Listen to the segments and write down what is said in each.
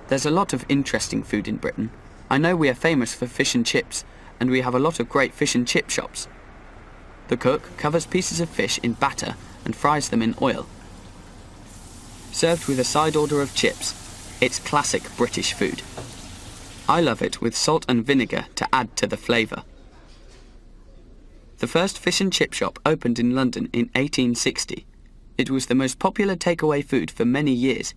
There's a lot of interesting food in Britain. I know we are famous for fish and chips, and we have a lot of great fish and chip shops. The cook covers pieces of fish in batter and fries them in oil. Served with a side order of chips, it's classic British food. I love it with salt and vinegar to add to the flavour. The first fish and chip shop opened in London in 1860. It was the most popular takeaway food for many years.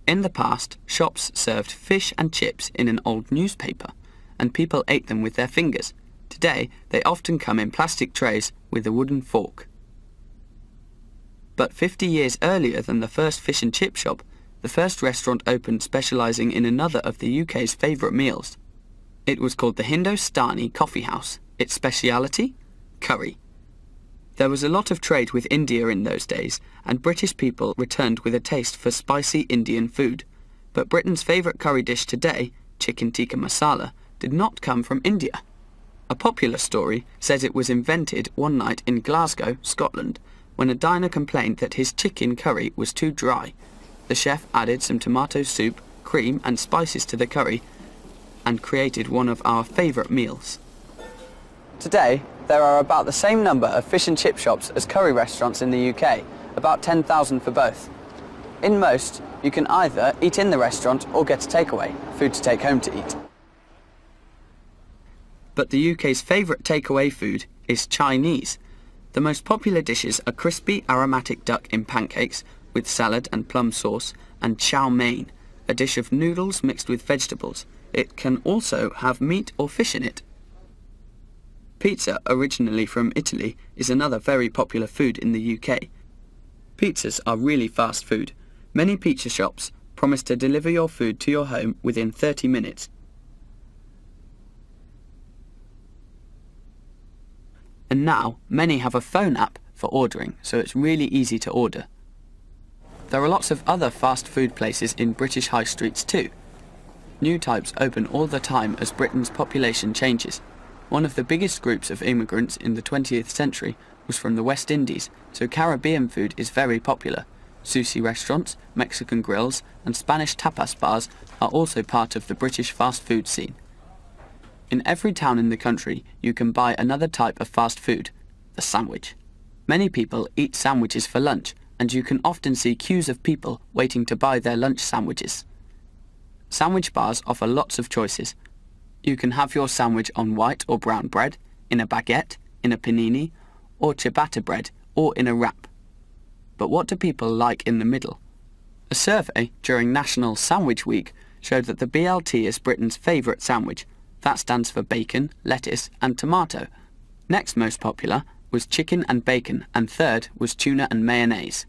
In the past, shops served fish and chips in an old newspaper, and people ate them with their fingers. Today, they often come in plastic trays with a wooden fork. But 50 years earlier than the first fish and chip shop, the first restaurant opened specialising in another of the UK's favourite meals. It was called the Hindostani Coffee House. Its speciality? Curry. There was a lot of trade with India in those days, and British people returned with a taste for spicy Indian food. But Britain's favourite curry dish today, chicken tikka masala, did not come from India. A popular story says it was invented one night in Glasgow, Scotland, when a diner complained that his chicken curry was too dry. The chef added some tomato soup, cream and spices to the curry and created one of our favourite meals. Today, there are about the same number of fish and chip shops as curry restaurants in the UK, about 10,000 for both. In most, you can either eat in the restaurant or get a takeaway, food to take home to eat. But the UK's favourite takeaway food is Chinese. The most popular dishes are crispy aromatic duck in pancakes with salad and plum sauce, and chow mein, a dish of noodles mixed with vegetables. It can also have meat or fish in it. Pizza, originally from Italy, is another very popular food in the UK. Pizzas are really fast food. Many pizza shops promise to deliver your food to your home within 30 minutes. And now, many have a phone app for ordering, so it's really easy to order. There are lots of other fast food places in British high streets too. New types open all the time as Britain's population changes. One of the biggest groups of immigrants in the 20th century was from the West Indies, so Caribbean food is very popular. Sushi restaurants, Mexican grills, and Spanish tapas bars are also part of the British fast food scene. In every town in the country, you can buy another type of fast food, the sandwich. Many people eat sandwiches for lunch, and you can often see queues of people waiting to buy their lunch sandwiches. Sandwich bars offer lots of choices. You can have your sandwich on white or brown bread, in a baguette, in a panini, or ciabatta bread, or in a wrap. But what do people like in the middle? A survey during National Sandwich Week showed that the BLT is Britain's favourite sandwich. That stands for bacon, lettuce and tomato. Next most popular was chicken and bacon, and third was tuna and mayonnaise.